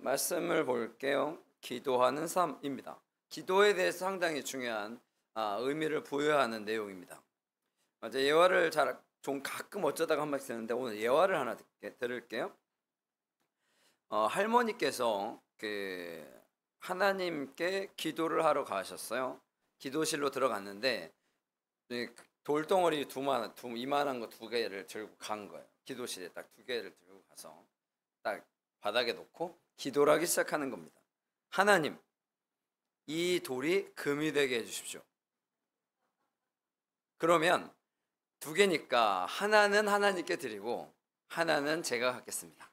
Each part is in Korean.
말씀을 볼게요. 기도하는 삶입니다. 기도에 대해서 상당히 중요한 의미를 부여하는 내용입니다. 어제 예화를 좀 가끔 어쩌다가 한 번씩 듣는데 오늘 예화를 하나 들을게요. 할머니께서 하나님께 기도를 하러 가셨어요. 기도실로 들어갔는데 돌덩어리 이만한 거 2개를 들고 간 거예요. 기도실에 딱 2개를 들고 가서 딱 바닥에 놓고 기도를 하기 시작하는 겁니다. 하나님, 이 돌이 금이 되게 해주십시오. 그러면 2개니까 하나는 하나님께 드리고 하나는 제가 갖겠습니다.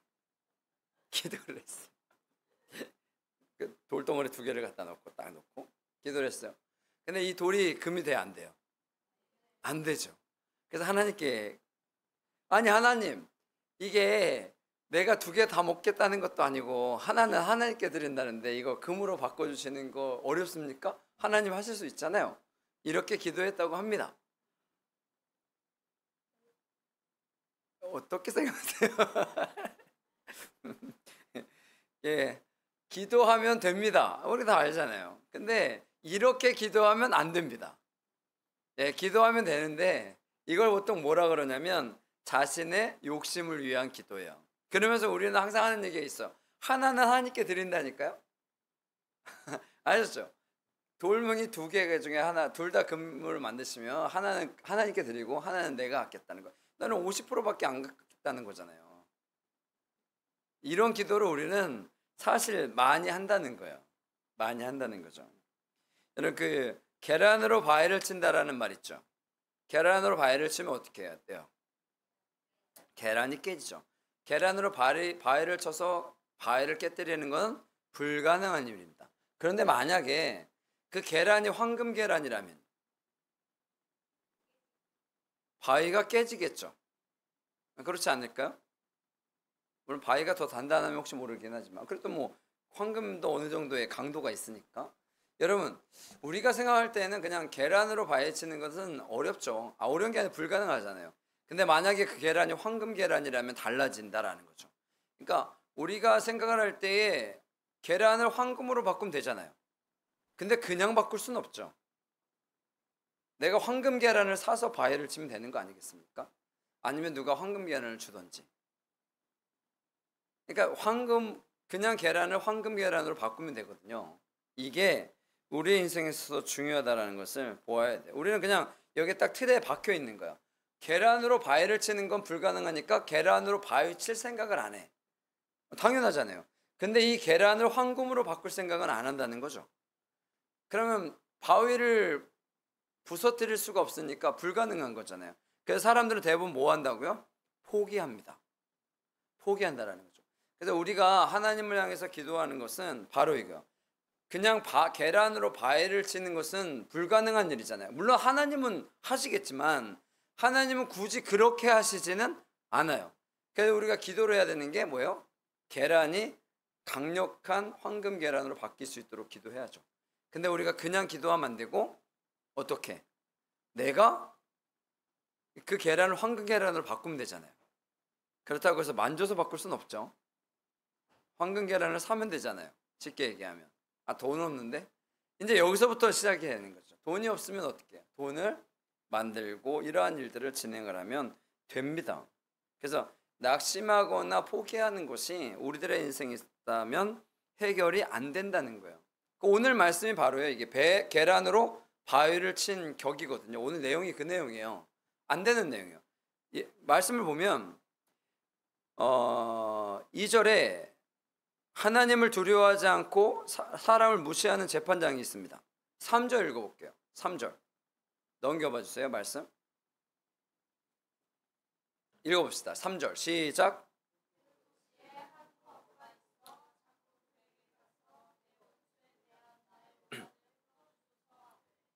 기도를 했어요. 돌덩어리 2개를 갖다 놓고 딱 놓고 기도를 했어요. 근데 이 돌이 금이 돼야 안 돼요? 안 되죠. 그래서 하나님께, 아니 하나님, 이게 내가 2개 다 먹겠다는 것도 아니고 하나는 하나님께 드린다는데 이거 금으로 바꿔주시는 거 어렵습니까? 하나님 하실 수 있잖아요. 이렇게 기도했다고 합니다. 어떻게 생각하세요? 예, 기도하면 됩니다. 우리 다 알잖아요. 근데 이렇게 기도하면 안 됩니다. 예, 기도하면 되는데 이걸 보통 뭐라 그러냐면 자신의 욕심을 위한 기도예요. 그러면서 우리는 항상 하는 얘기가 있어. 하나는 하나님께 드린다니까요. 아셨죠? 돌멩이 2개 중에 하나, 둘 다 금을 만드시면 하나는 하나님께 드리고 하나는 내가 갖겠다는 거예요. 나는 50%밖에 안 갖겠다는 거잖아요. 이런 기도를 우리는 사실 많이 한다는 거예요. 많이 한다는 거죠. 여러분, 계란으로 바위를 친다라는 말 있죠. 계란으로 바위를 치면 어떻게 해야 돼요? 계란이 깨지죠. 계란으로 바위를 쳐서 바위를 깨뜨리는 건 불가능한 일입니다. 그런데 만약에 그 계란이 황금 계란이라면 바위가 깨지겠죠. 그렇지 않을까요? 물론 바위가 더 단단하면 혹시 모르긴 하지만 그래도 뭐 황금도 어느 정도의 강도가 있으니까. 여러분, 우리가 생각할 때는 그냥 계란으로 바위 치는 것은 어렵죠. 어려운 게 아니라 불가능하잖아요. 근데 만약에 그 계란이 황금 계란이라면 달라진다라는 거죠. 그러니까 우리가 생각을 할 때에 계란을 황금으로 바꾸면 되잖아요. 근데 그냥 바꿀 수는 없죠. 내가 황금 계란을 사서 바위를 치면 되는 거 아니겠습니까? 아니면 누가 황금 계란을 주던지. 그러니까 그냥 계란을 황금 계란으로 바꾸면 되거든요. 이게 우리 인생에서 중요하다는 것을 보아야 돼요. 우리는 그냥 여기 딱 틀에 박혀 있는 거야. 계란으로 바위를 치는 건 불가능하니까 계란으로 바위 칠 생각을 안 해. 당연하잖아요. 근데 이 계란을 황금으로 바꿀 생각은 안 한다는 거죠. 그러면 바위를 부서뜨릴 수가 없으니까 불가능한 거잖아요. 그래서 사람들은 대부분 뭐 한다고요? 포기합니다. 포기한다라는 거죠. 그래서 우리가 하나님을 향해서 기도하는 것은 바로 이거예요. 그냥 계란으로 바위를 치는 것은 불가능한 일이잖아요. 물론 하나님은 하시겠지만 하나님은 굳이 그렇게 하시지는 않아요. 그래서 우리가 기도를 해야 되는 게 뭐예요? 계란이 강력한 황금 계란으로 바뀔 수 있도록 기도해야죠. 근데 우리가 그냥 기도하면 안 되고 어떻게? 내가 그 계란을 황금 계란으로 바꾸면 되잖아요. 그렇다고 해서 만져서 바꿀 수는 없죠. 황금 계란을 사면 되잖아요. 쉽게 얘기하면. 돈 없는데? 이제 여기서부터 시작이 되는 거죠. 돈이 없으면 어떻게 해요? 돈을 만들고 이러한 일들을 진행을 하면 됩니다. 그래서 낙심하거나 포기하는 것이 우리들의 인생에 있다면 해결이 안 된다는 거예요. 오늘 말씀이 바로요. 이게 계란으로 바위를 친 격이거든요. 오늘 내용이 그 내용이에요. 안 되는 내용이에요. 말씀을 보면 2절에 하나님을 두려워하지 않고 사람을 무시하는 재판장이 있습니다. 3절 읽어볼게요. 3절 넘겨봐 주세요. 말씀 읽어봅시다. 3절 시작.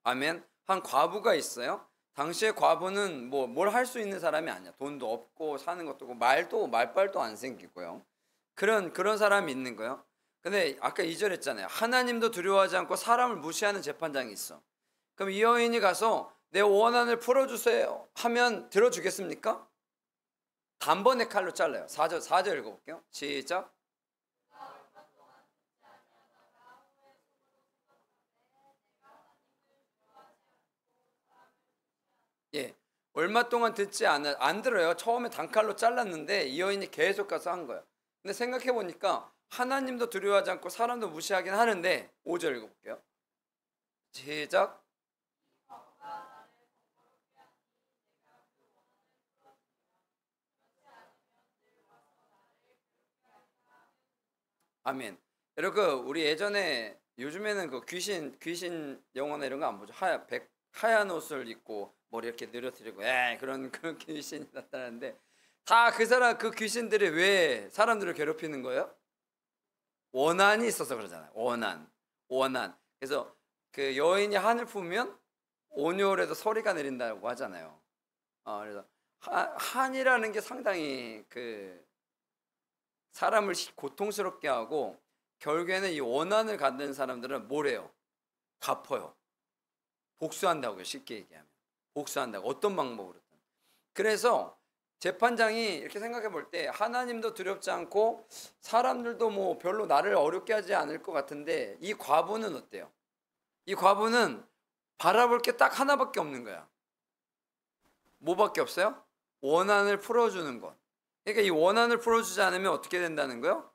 아멘. 한 과부가 있어요. 당시에 과부는 뭘 할 수 있는 사람이 아니야. 돈도 없고 사는 것도 없고 말빨도 안 생기고요. 그런 사람이 있는 거예요. 근데 아까 2절 했잖아요. 하나님도 두려워하지 않고 사람을 무시하는 재판장이 있어. 그럼 이 여인이 가서 내 원한을 풀어주세요 하면 들어주겠습니까? 단번에 칼로 잘라요. 4절 읽어볼게요. 시작. 얼마 동안 안 들어요. 처음에 단칼로 잘랐는데 이 여인이 계속 가서 한 거예요. 근데 생각해 보니까 하나님도 두려워하지 않고 사람도 무시하긴 하는데 5절 읽어볼게요. 시작. 아멘. 여러분 우리 예전에 요즘에는 그 귀신 영화나 이런 거 안 보죠. 하얀 옷을 입고 머리 이렇게 늘어뜨리고 그런 귀신이 나타나는데 다 그 귀신들이 왜 사람들을 괴롭히는 거예요? 원한이 있어서 그러잖아요. 원한. 그래서 그 여인이 한을 품으면 온열에도 소리가 내린다고 하잖아요. 그래서 한이라는 게 상당히 그 사람을 고통스럽게 하고 결국에는 이 원한을 갖는 사람들은 뭐래요? 갚아요. 복수한다고요. 쉽게 얘기하면 복수한다고 어떤 방법으로든. 그래서 재판장이 이렇게 생각해 볼 때 하나님도 두렵지 않고 사람들도 뭐 별로 나를 어렵게 하지 않을 것 같은데 이 과부는 어때요? 이 과부는 바라볼 게 딱 하나밖에 없는 거야. 뭐밖에 없어요? 원한을 풀어주는 것. 그러니까 이 원한을 풀어주지 않으면 어떻게 된다는 거예요?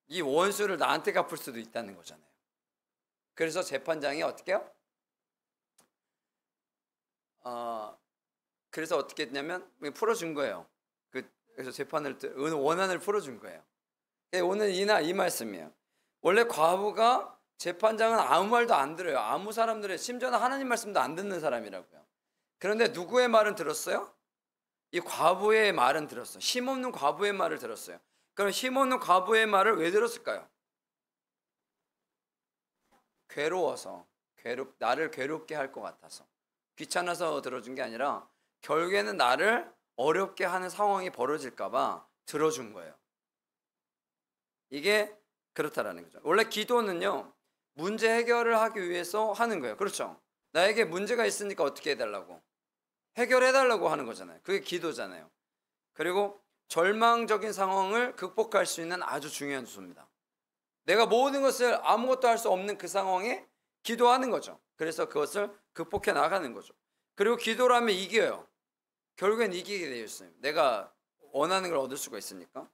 이 원수를 나한테 갚을 수도 있다는 거잖아요. 그래서 재판장이 어떻게 해요? 그래서 어떻게 했냐면 풀어준 거예요. 그래서 원한을 풀어준 거예요. 오늘 이 말씀이에요. 원래 과부가 재판장은 아무 말도 안 들어요. 아무 사람들의 심지어는 하나님 말씀도 안 듣는 사람이라고요. 그런데 누구의 말은 들었어요? 이 과부의 말은 들었어요. 힘없는 과부의 말을 들었어요. 그럼 힘없는 과부의 말을 왜 들었을까요? 괴로워서 나를 괴롭게 할 것 같아서 귀찮아서 들어준 게 아니라 결국에는 나를 어렵게 하는 상황이 벌어질까 봐 들어준 거예요. 이게 그렇다라는 거죠. 원래 기도는요 문제 해결을 하기 위해서 하는 거예요. 그렇죠? 나에게 문제가 있으니까 어떻게 해달라고? 해결해달라고 하는 거잖아요. 그게 기도잖아요. 그리고 절망적인 상황을 극복할 수 있는 아주 중요한 주소입니다. 내가 모든 것을 아무것도 할 수 없는 그 상황에 기도하는 거죠. 그래서 그것을 극복해 나가는 거죠. 그리고 기도를 하면 이겨요. 결국엔 이기게 되어 있어요. 내가 원하는 걸 얻을 수가 있으니까.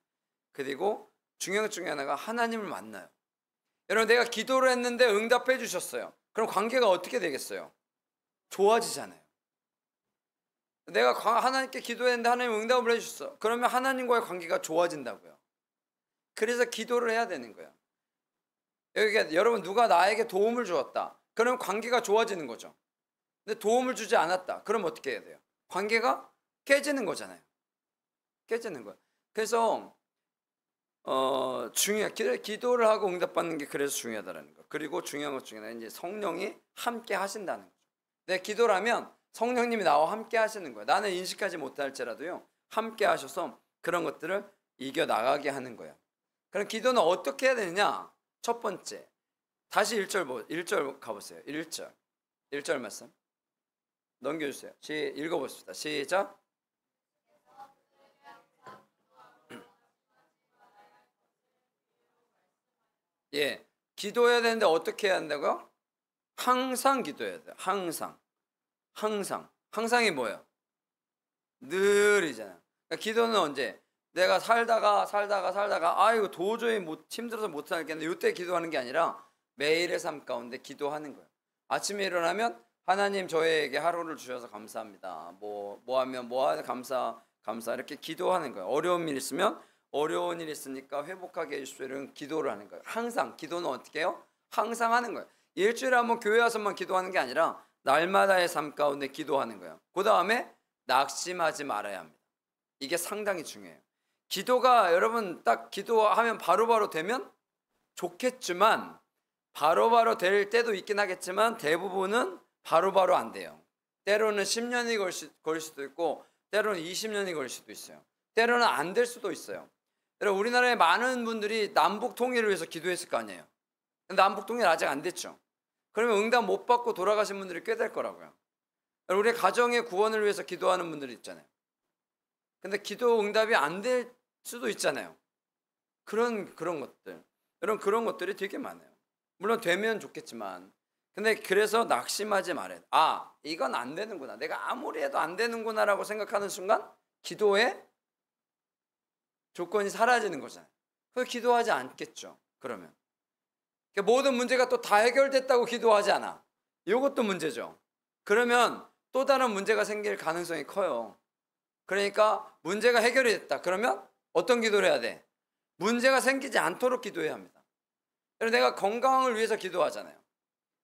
그리고 중요한 것 중에 하나가 하나님을 만나요. 여러분 내가 기도를 했는데 응답해 주셨어요. 그럼 관계가 어떻게 되겠어요? 좋아지잖아요. 내가 하나님께 기도했는데 하나님 응답을 해주셨어. 그러면 하나님과의 관계가 좋아진다고요. 그래서 기도를 해야 되는 거예요. 여러분 누가 나에게 도움을 주었다. 그럼 관계가 좋아지는 거죠. 근데 도움을 주지 않았다. 그럼 어떻게 해야 돼요? 관계가 깨지는 거잖아요. 깨지는 거예요. 그래서 기도를 하고 응답받는 게 그래서 중요하다는 거. 그리고 중요한 것 중에 하나는 이제 성령이 함께 하신다는 거죠. 내가 기도를 하면 성령님이 나와 함께 하시는 거예요. 나는 인식하지 못할지라도요 함께 하셔서 그런 것들을 이겨나가게 하는 거예요. 그럼 기도는 어떻게 해야 되느냐? 첫 번째 다시 1절 가보세요. 1절 말씀 넘겨주세요. 읽어보십시다. 시작. 예, 기도해야 되는데 어떻게 해야 한다고요? 항상 기도해야 돼요. 항상이 뭐예요? 늘이잖아요. 그러니까 기도는 언제? 내가 살다가 이거 도저히 힘들어서 못 살겠는데 이때 기도하는 게 아니라 매일의 삶 가운데 기도하는 거예요. 아침에 일어나면 하나님 저에게 하루를 주셔서 감사합니다. 뭐 하면 감사 이렇게 기도하는 거예요. 어려운 일 있으면 어려운 일 있으니까 회복하게 해주십시오. 이런 기도를 하는 거예요. 항상 기도는 어떻게 해요? 항상 하는 거예요. 일주일에 한번 교회 와서만 기도하는 게 아니라 날마다의 삶 가운데 기도하는 거예요. 그 다음에 낙심하지 말아야 합니다. 이게 상당히 중요해요. 기도가 여러분 딱 기도하면 바로바로 되면 좋겠지만 바로바로 될 때도 있긴 하겠지만 대부분은 바로바로 안 돼요. 때로는 10년이 걸릴 수도 있고 때로는 20년이 걸릴 수도 있어요. 때로는 안 될 수도 있어요. 여러분 우리나라에 많은 분들이 남북 통일을 위해서 기도했을 거 아니에요. 남북 통일 아직 안 됐죠. 그러면 응답 못 받고 돌아가신 분들이 꽤 될 거라고요. 우리 가정의 구원을 위해서 기도하는 분들이 있잖아요. 근데 기도 응답이 안 될 수도 있잖아요. 그런 것들. 여러분 그런 것들이 되게 많아요. 물론 되면 좋겠지만 근데 그래서 낙심하지 말아야 돼. 아, 이건 안 되는구나. 내가 아무리 해도 안 되는구나라고 생각하는 순간 기도의 조건이 사라지는 거잖아요. 그래서 기도하지 않겠죠. 그러면 그러니까 모든 문제가 또 다 해결됐다고 기도하지 않아. 이것도 문제죠. 그러면 또 다른 문제가 생길 가능성이 커요. 그러니까 문제가 해결이 됐다. 그러면 어떤 기도를 해야 돼? 문제가 생기지 않도록 기도해야 합니다. 내가 건강을 위해서 기도하잖아요.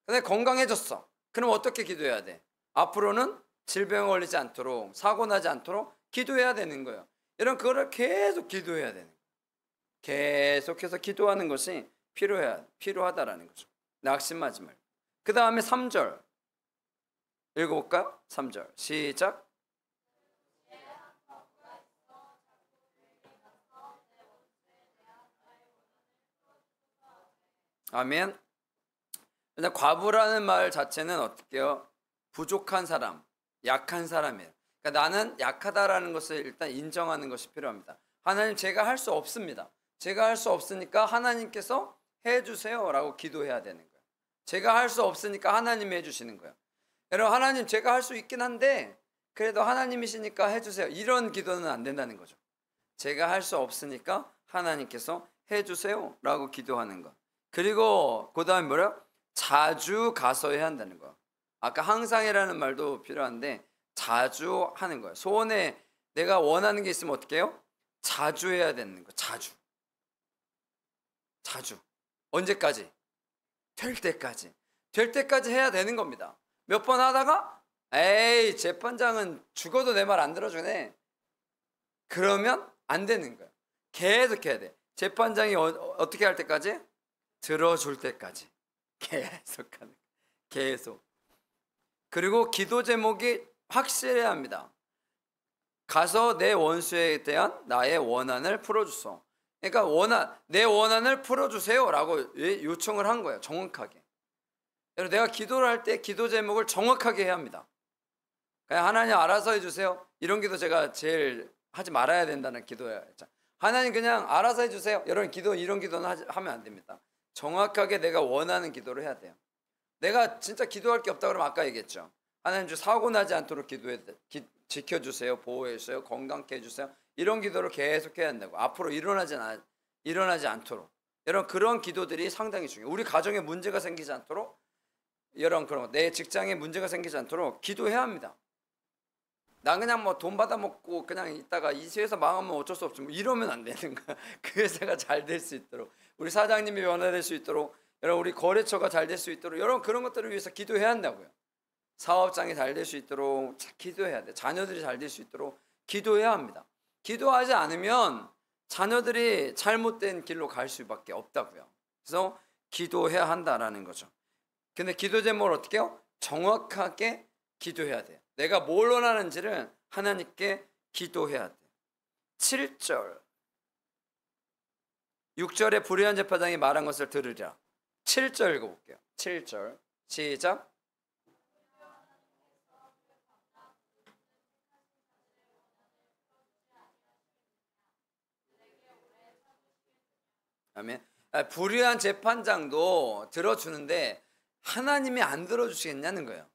근데 건강해졌어. 그럼 어떻게 기도해야 돼? 앞으로는 질병에 걸리지 않도록, 사고 나지 않도록 기도해야 되는 거예요. 여러분, 그거를 계속 기도해야 되는 거예요. 계속해서 기도하는 것이 필요하다라는 거죠. 낙심하지 말고. 그 다음에 3절 읽어볼까요? 3절 시작. 아멘. 근데 과부라는 말 자체는 어떻게요? 부족한 사람, 약한 사람이에요. 그러니까 나는 약하다라는 것을 일단 인정하는 것이 필요합니다. 하나님, 제가 할 수 없습니다. 제가 할 수 없으니까 하나님께서 해주세요 라고 기도해야 되는 거예요. 제가 할 수 없으니까 하나님이 해주시는 거예요. 여러분, 하나님, 제가 할 수 있긴 한데 그래도 하나님이시니까 해주세요, 이런 기도는 안 된다는 거죠. 제가 할 수 없으니까 하나님께서 해주세요 라고 기도하는 것. 그리고 그 다음에 뭐래요? 자주 가서 해야 한다는 거예요. 아까 항상이라는 말도 필요한데 자주 하는 거예요. 소원에 내가 원하는 게 있으면 어떻게 해요? 자주 해야 되는 거예요. 자주. 언제까지? 될 때까지 해야 되는 겁니다. 몇 번 하다가 에이, 재판장은 죽어도 내 말 안 들어주네, 그러면 안 되는 거예요. 계속 해야 돼. 재판장이 어떻게 할 때까지? 들어줄 때까지 계속 하는 거예요. 계속. 그리고 기도 제목이 확실해야 합니다. 가서 내 원수에 대한 나의 원한을 풀어주소. 그러니까 내 원한을 풀어주세요 라고 요청을 한 거예요. 정확하게. 내가 기도를 할 때 기도 제목을 정확하게 해야 합니다. 그냥 하나님 알아서 해주세요, 이런 기도 제가 제일 하지 말아야 된다는 기도예요. 하나님 그냥 알아서 해주세요, 이런 기도는 하면 안 됩니다. 정확하게 내가 원하는 기도를 해야 돼요. 내가 진짜 기도할 게 없다 그러면 아까 얘기했죠. 하나님, 저 사고 나지 않도록 지켜주세요, 보호해주세요, 건강케 해주세요, 이런 기도를 계속 해야 한다고. 앞으로 일어나지 않도록. 여러분, 그런 기도들이 상당히 중요해요. 우리 가정에 문제가 생기지 않도록, 내 직장에 문제가 생기지 않도록 기도해야 합니다. 난 그냥 뭐 돈 받아먹고 그냥 있다가 이 회사 망하면 어쩔 수 없지, 이러면 안 되는 거야. 그 회사가 잘 될 수 있도록, 우리 사장님이 변화될 수 있도록, 여러분, 우리 거래처가 잘 될 수 있도록, 여러분, 그런 것들을 위해서 기도해야 한다고요. 사업장이 잘 될 수 있도록 기도해야 돼. 자녀들이 잘 될 수 있도록 기도해야 합니다. 기도하지 않으면 자녀들이 잘못된 길로 갈 수밖에 없다고요. 그래서 기도해야 한다라는 거죠. 근데 기도 제목을 어떻게 해요? 정확하게 기도해야 돼요. 내가 뭘 원하는지를 하나님께 기도해야 돼요. 7절 6절에 불의한 재판장이 말한 것을 들으랴. 7절 읽어볼게요. 7절 시작. 아멘. 불의한 재판장도 들어주는데 하나님이 안 들어주시겠냐는 거예요.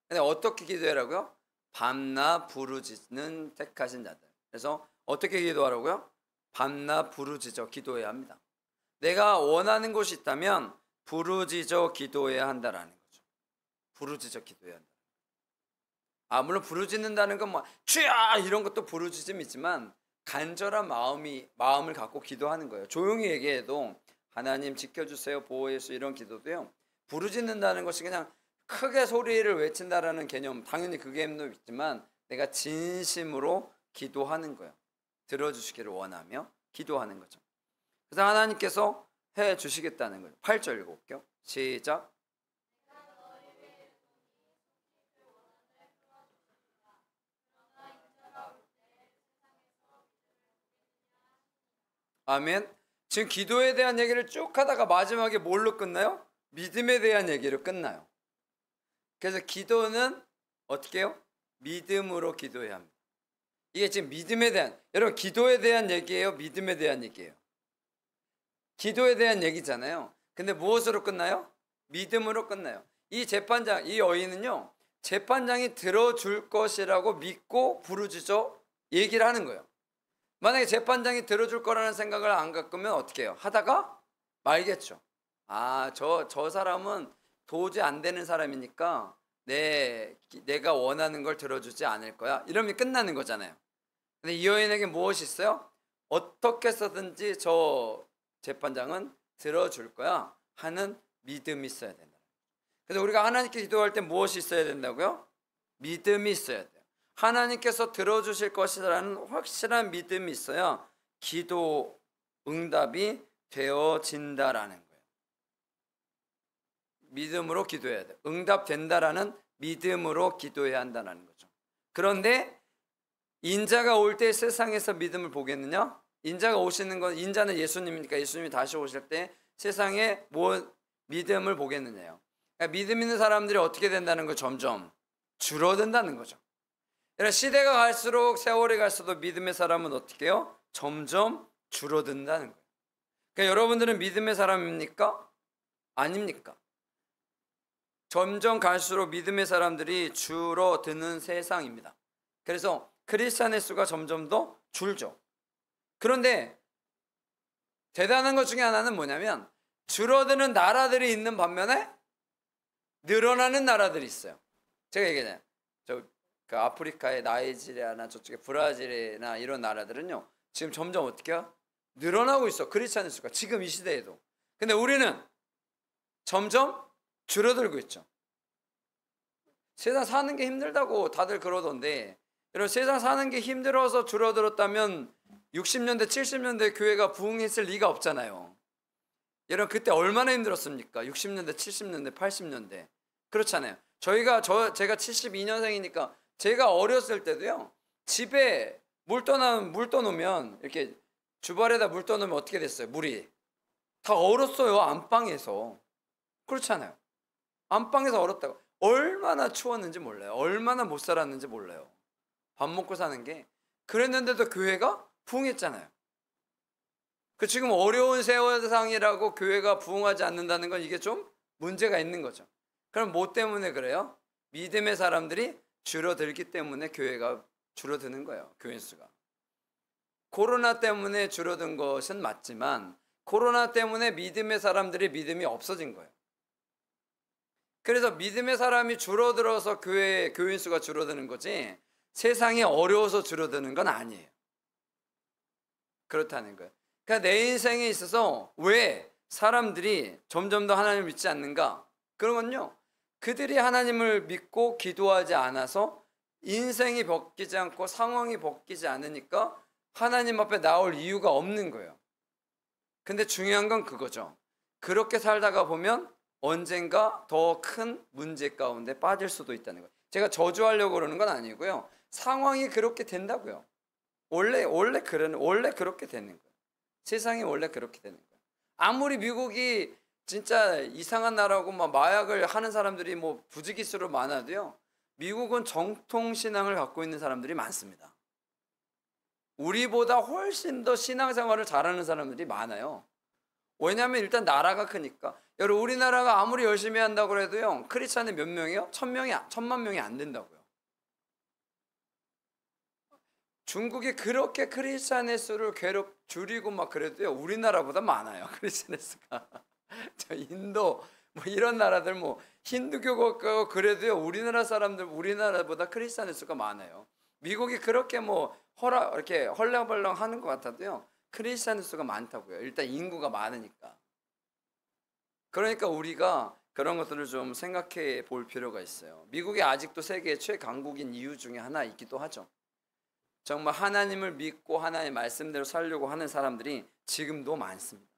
근데 어떻게 기도하라고요? 밤낮 부르짖는 택하신 자들. 그래서 어떻게 기도하라고요? 밤낮 부르짖어 기도해야 합니다. 내가 원하는 것이 있다면 부르짖어 기도해야 한다라는 거죠. 부르짖어 기도해야 한다. 물론 부르짖는다는 건 뭐 주야 이런 것도 부르짖음이지만 간절한 마음을 갖고 기도하는 거예요. 조용히 얘기해도 하나님 지켜주세요, 보호해주세요, 이런 기도도요. 부르짖는다는 것이 그냥 크게 소리를 외친다라는 개념, 당연히 그 개념도 있지만 내가 진심으로 기도하는 거예요. 들어주시기를 원하며 기도하는 거죠. 그래서 하나님께서 해주시겠다는 거예요. 8절 읽어볼게요. 시작. 아멘. 지금 기도에 대한 얘기를 쭉 하다가 마지막에 뭘로 끝나요? 믿음에 대한 얘기로 끝나요. 그래서 기도는 어떻게 해요? 믿음으로 기도해야 합니다. 이게 지금 믿음에 대한, 여러분, 기도에 대한 얘기예요, 믿음에 대한 얘기예요? 기도에 대한 얘기잖아요. 근데 무엇으로 끝나요? 믿음으로 끝나요. 이 재판장, 이 여인은요, 재판장이 들어줄 것이라고 믿고 부르짖어 얘기를 하는 거예요. 만약에 재판장이 들어줄 거라는 생각을 안 갖으면 어떻게 해요? 하다가 말겠죠. 아, 저 사람은 도저히 안 되는 사람이니까 내가 원하는 걸 들어주지 않을 거야. 이러면 끝나는 거잖아요. 근데 이 여인에게 무엇이 있어요? 어떻게 해서든지 저 재판장은 들어줄 거야 하는 믿음이 있어야 된다. 그래서 우리가 하나님께 기도할 때 무엇이 있어야 된다고요? 믿음이 있어야 돼요. 하나님께서 들어주실 것이라는 확실한 믿음이 있어야 기도 응답이 되어진다라는 거예요. 믿음으로 기도해야 돼요. 응답된다라는 믿음으로 기도해야 한다는 거죠. 그런데 인자가 올 때 세상에서 믿음을 보겠느냐? 인자가 오시는 건, 인자는 예수님이니까 예수님이 다시 오실 때 세상에 믿음을 보겠느냐요. 그러니까 믿음 있는 사람들이 어떻게 된다는 거, 점점 줄어든다는 거죠. 시대가 갈수록, 세월이 갈수록 믿음의 사람은 어떻게 해요? 점점 줄어든다는 거예요. 그러니까 여러분들은 믿음의 사람입니까? 아닙니까? 점점 갈수록 믿음의 사람들이 줄어드는 세상입니다. 그래서 크리스찬의 수가 점점 더 줄죠. 그런데 대단한 것 중에 하나는 뭐냐면, 줄어드는 나라들이 있는 반면에 늘어나는 나라들이 있어요. 제가 얘기하잖아요. 그 아프리카의 나이지리아나 저쪽에 브라질이나 이런 나라들은요, 지금 점점 어떻게 해요? 늘어나고 있어. 크리스찬의 수가 지금 이 시대에도. 근데 우리는 점점 줄어들고 있죠. 세상 사는 게 힘들다고 다들 그러던데, 여러분, 세상 사는 게 힘들어서 줄어들었다면 60년대 70년대 교회가 부흥했을 리가 없잖아요. 여러분, 그때 얼마나 힘들었습니까? 60년대 70년대 80년대. 그렇잖아요. 제가 72년생이니까 제가 어렸을 때도요, 집에 물 떠놓으면, 이렇게 주발에다 물 떠놓으면 어떻게 됐어요? 물이 다 얼었어요. 안방에서. 그렇잖아요. 안방에서 얼었다고. 얼마나 추웠는지 몰라요. 얼마나 못 살았는지 몰라요. 밥 먹고 사는 게. 그랬는데도 교회가 부흥했잖아요. 그 지금 어려운 세상이라고 교회가 부흥하지 않는다는 건 이게 좀 문제가 있는 거죠. 그럼 뭐 때문에 그래요? 믿음의 사람들이 줄어들기 때문에 교회가 줄어드는 거예요. 교인 수가. 코로나 때문에 줄어든 것은 맞지만, 코로나 때문에 믿음의 사람들이 믿음이 없어진 거예요. 그래서 믿음의 사람이 줄어들어서 교인 수가 줄어드는 거지, 세상이 어려워서 줄어드는 건 아니에요. 그렇다는 거예요. 그러니까 내 인생에 있어서 왜 사람들이 점점 더 하나님을 믿지 않는가? 그런 건요, 그들이 하나님을 믿고 기도하지 않아서 인생이 바뀌지 않고 상황이 바뀌지 않으니까 하나님 앞에 나올 이유가 없는 거예요. 근데 중요한 건 그거죠. 그렇게 살다가 보면 언젠가 더 큰 문제 가운데 빠질 수도 있다는 거예요. 제가 저주하려고 그러는 건 아니고요. 상황이 그렇게 된다고요. 원래 그렇게 되는 거예요. 세상이 원래 그렇게 되는 거예요. 아무리 미국이 진짜 이상한 나라고 막 마약을 하는 사람들이 뭐 부지기수로 많아도요, 미국은 정통 신앙을 갖고 있는 사람들이 많습니다. 우리보다 훨씬 더 신앙생활을 잘하는 사람들이 많아요. 왜냐하면 일단 나라가 크니까. 여러분, 우리나라가 아무리 열심히 한다고 해도요, 크리스찬이 몇 명이요? 1000만 명이 안 된다고요. 중국이 그렇게 크리스찬의 수를 줄이고 막 그래도요, 우리나라보다 많아요. 크리스찬의 수가. 저 인도 뭐 이런 나라들, 뭐 힌두교가 그래도요, 우리나라보다 크리스찬의 수가 많아요. 미국이 그렇게 뭐 이렇게 헐렁벌렁 하는 것 같아도요, 크리스찬의 수가 많다고요. 일단 인구가 많으니까. 그러니까 우리가 그런 것들을 좀 생각해 볼 필요가 있어요. 미국이 아직도 세계 최강국인 이유 중에 하나 있기도 하죠. 정말 하나님을 믿고 하나님의 말씀대로 살려고 하는 사람들이 지금도 많습니다.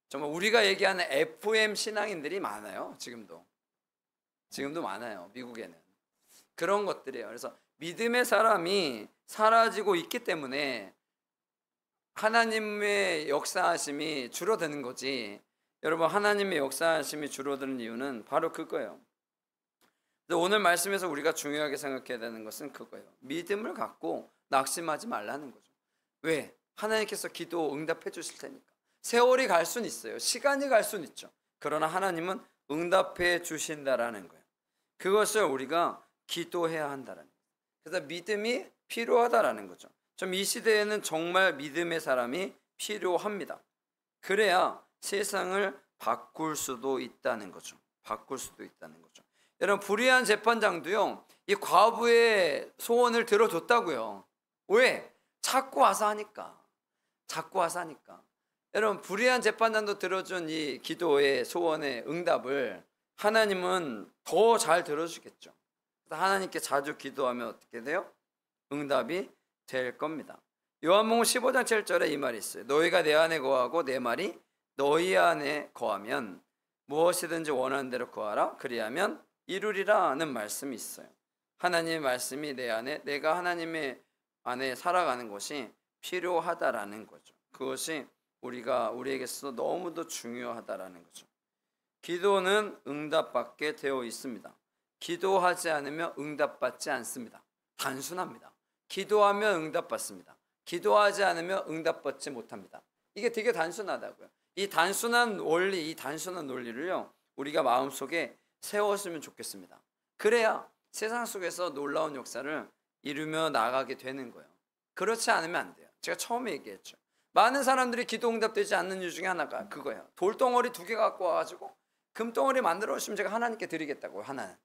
정말 우리가 얘기하는 FM 신앙인들이 많아요. 지금도 많아요. 미국에는. 그런 것들이에요. 그래서 믿음의 사람이 사라지고 있기 때문에 하나님의 역사하심이 줄어드는 거지. 여러분, 하나님의 역사하심이 줄어드는 이유는 바로 그거예요. 오늘 말씀에서 우리가 중요하게 생각해야 되는 것은 그거예요. 믿음을 갖고 낙심하지 말라는 거죠. 왜? 하나님께서 기도 응답해 주실 테니까. 세월이 갈 수는 있어요. 시간이 갈 수는 있죠. 그러나 하나님은 응답해 주신다라는 거예요. 그것을 우리가 기도해야 한다라는 거예요. 그래서 믿음이 필요하다라는 거죠. 좀 이 시대에는 정말 믿음의 사람이 필요합니다. 그래야 세상을 바꿀 수도 있다는 거죠. 바꿀 수도 있다는 거죠. 여러분, 불의한 재판장도요, 이 과부의 소원을 들어줬다고요. 왜? 자꾸 와서 하니까. 자꾸 와서 하니까. 여러분, 불의한 재판장도 들어준 이 기도의 소원의 응답을 하나님은 더 잘 들어주겠죠. 그래서 하나님께 자주 기도하면 어떻게 돼요? 응답이 될 겁니다. 요한복음 15장 7절에 이 말이 있어요. 너희가 내 안에 거하고 내 말이 너희 안에 거하면 무엇이든지 원하는 대로 구하라. 그리하면 이루리라는 말씀이 있어요. 하나님의 말씀이 내 안에, 내가 하나님의 안에 살아가는 것이 필요하다라는 거죠. 그것이 우리에게서 너무도 중요하다라는 거죠. 기도는 응답받게 되어 있습니다. 기도하지 않으면 응답받지 않습니다. 단순합니다. 기도하면 응답받습니다. 기도하지 않으면 응답받지 못합니다. 이게 되게 단순하다고요. 이 단순한 원리, 이 단순한 논리를요, 우리가 마음속에 세웠으면 좋겠습니다. 그래야 세상 속에서 놀라운 역사를 이루며 나가게 되는 거예요. 그렇지 않으면 안 돼요. 제가 처음에 얘기했죠. 많은 사람들이 기도 응답되지 않는 이유 중에 하나가 그거예요. 돌덩어리 2개 갖고 와가지고 금덩어리 만들어 주시면 제가 하나님께 드리겠다고요. 하나는.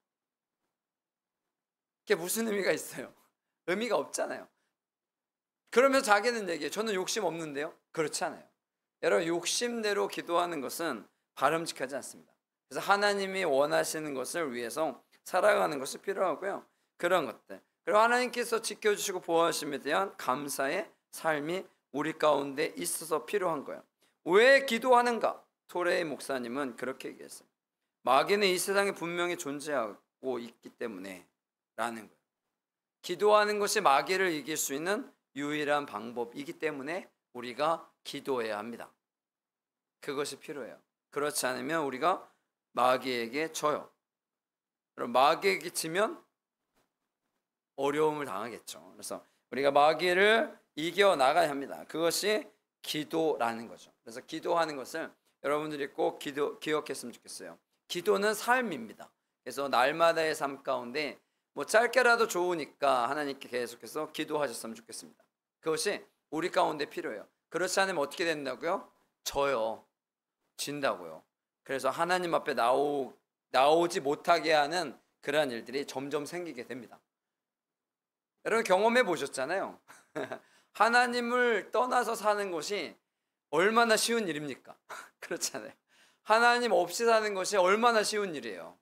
그게 무슨 의미가 있어요? 의미가 없잖아요. 그러면서 자기는 얘기해요. 저는 욕심 없는데요. 그렇지 않아요. 여러분, 욕심대로 기도하는 것은 바람직하지 않습니다. 그래서 하나님이 원하시는 것을 위해서 살아가는 것이 필요하고요. 그런 것들. 그리고 하나님께서 지켜주시고 보호하심에 대한 감사의 삶이 우리 가운데 있어서 필요한 거예요. 왜 기도하는가? 토레이 목사님은 그렇게 얘기했어요. 마귀는 이 세상에 분명히 존재하고 있기 때문에 라는 거예요. 기도하는 것이 마귀를 이길 수 있는 유일한 방법이기 때문에 우리가 기도해야 합니다. 그것이 필요해요. 그렇지 않으면 우리가 마귀에게 져요. 그럼 마귀에게 지면 어려움을 당하겠죠. 그래서 우리가 마귀를 이겨나가야 합니다. 그것이 기도라는 거죠. 그래서 기도하는 것을 여러분들이 꼭 기억했으면 좋겠어요. 기도는 삶입니다. 그래서 날마다의 삶 가운데 뭐 짧게라도 좋으니까 하나님께 계속해서 기도하셨으면 좋겠습니다. 그것이 우리 가운데 필요해요. 그렇지 않으면 어떻게 된다고요? 져요. 진다고요. 그래서 하나님 앞에 나오지 못하게 하는 그러한 일들이 점점 생기게 됩니다. 여러분 경험해 보셨잖아요. 하나님을 떠나서 사는 것이 얼마나 쉬운 일입니까? 그렇잖아요. 하나님 없이 사는 것이 얼마나 쉬운 일이에요.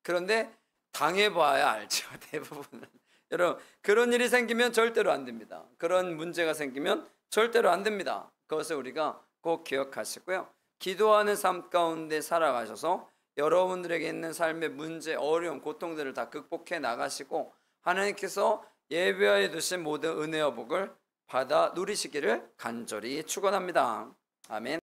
그런데 당해봐야 알죠. 대부분은. 여러분 그런 일이 생기면 절대로 안 됩니다. 그런 문제가 생기면 절대로 안 됩니다. 그것을 우리가 꼭 기억하시고요. 기도하는 삶 가운데 살아가셔서 여러분들에게 있는 삶의 문제, 어려움, 고통들을 다 극복해 나가시고 하나님께서 예비하여 두신 모든 은혜와 복을 받아 누리시기를 간절히 축원합니다. 아멘.